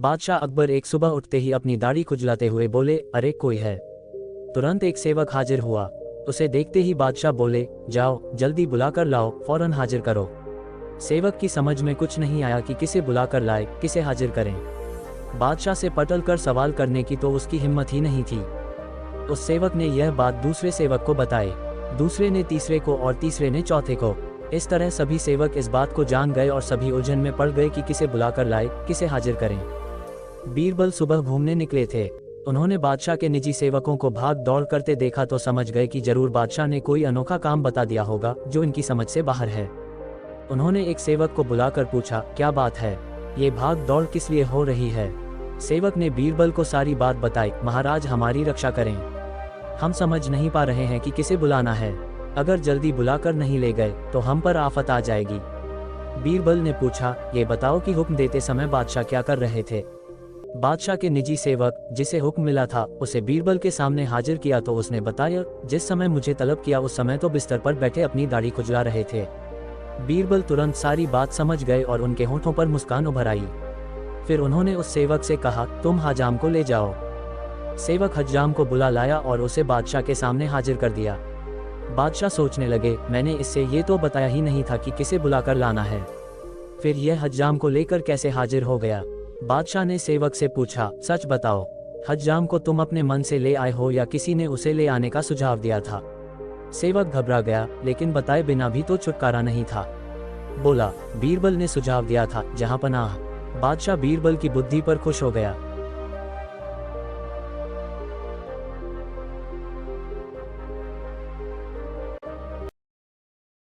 बादशाह अकबर एक सुबह उठते ही अपनी दाढ़ी खुजलाते हुए बोले, अरे कोई है। तुरंत एक सेवक हाजिर हुआ। उसे देखते ही बादशाह बोले, जाओ जल्दी बुलाकर लाओ, फौरन हाजिर करो। सेवक की समझ में कुछ नहीं आया कि किसे बुलाकर लाए, किसे हाजिर करें। बादशाह से पटल कर सवाल करने की तो उसकी हिम्मत ही नहीं थी। उस सेवक ने यह बात दूसरे सेवक को बताई, दूसरे ने तीसरे को और तीसरे ने चौथे को। इस तरह सभी सेवक इस बात को जान गए और सभी उलझन में पड़ गए कि किसे बुलाकर लाए, किसे हाजिर करें। बीरबल सुबह घूमने निकले थे। उन्होंने बादशाह के निजी सेवकों को भाग दौड़ करते देखा तो समझ गए कि जरूर बादशाह ने कोई अनोखा काम बता दिया होगा जो इनकी समझ से बाहर है। उन्होंने एक सेवक को बुलाकर पूछा, क्या बात है, ये भाग दौड़ किस लिए हो रही है। सेवक ने बीरबल को सारी बात बताई। महाराज हमारी रक्षा करें, हम समझ नहीं पा रहे हैं कि किसे बुलाना है। अगर जल्दी बुलाकर नहीं ले गए तो हम पर आफत आ जाएगी। बीरबल ने पूछा, ये बताओ कि हुक्म देते समय बादशाह क्या कर रहे थे। बादशाह के निजी सेवक जिसे हुक्म मिला था उसे बीरबल के सामने हाजिर किया तो उसने बताया, जिस समय मुझे तलब किया उस समय तो बिस्तर पर बैठे अपनी दाढ़ी खुजला रहे थे। बीरबल तुरंत सारी बात समझ गए और उनके होठों पर मुस्कान उभर आई। फिर उन्होंने उस सेवक से कहा, तुम हजाम को ले जाओ। सेवक हजाम को बुला लाया और उसे बादशाह के सामने हाजिर कर दिया। बादशाह सोचने लगे, मैंने इससे ये तो बताया ही नहीं था कि किसे बुलाकर लाना है, फिर यह हजाम को लेकर कैसे हाजिर हो गया। बादशाह ने सेवक से पूछा, सच बताओ, हजाम को तुम अपने मन से ले आए हो या किसी ने उसे ले आने का सुझाव दिया था। सेवक घबरा गया, लेकिन बताए बिना भी तो छुटकारा नहीं था। बोला, बीरबल ने सुझाव दिया था, जहां पनाह। बादशाह बीरबल की बुद्धि पर खुश हो गया।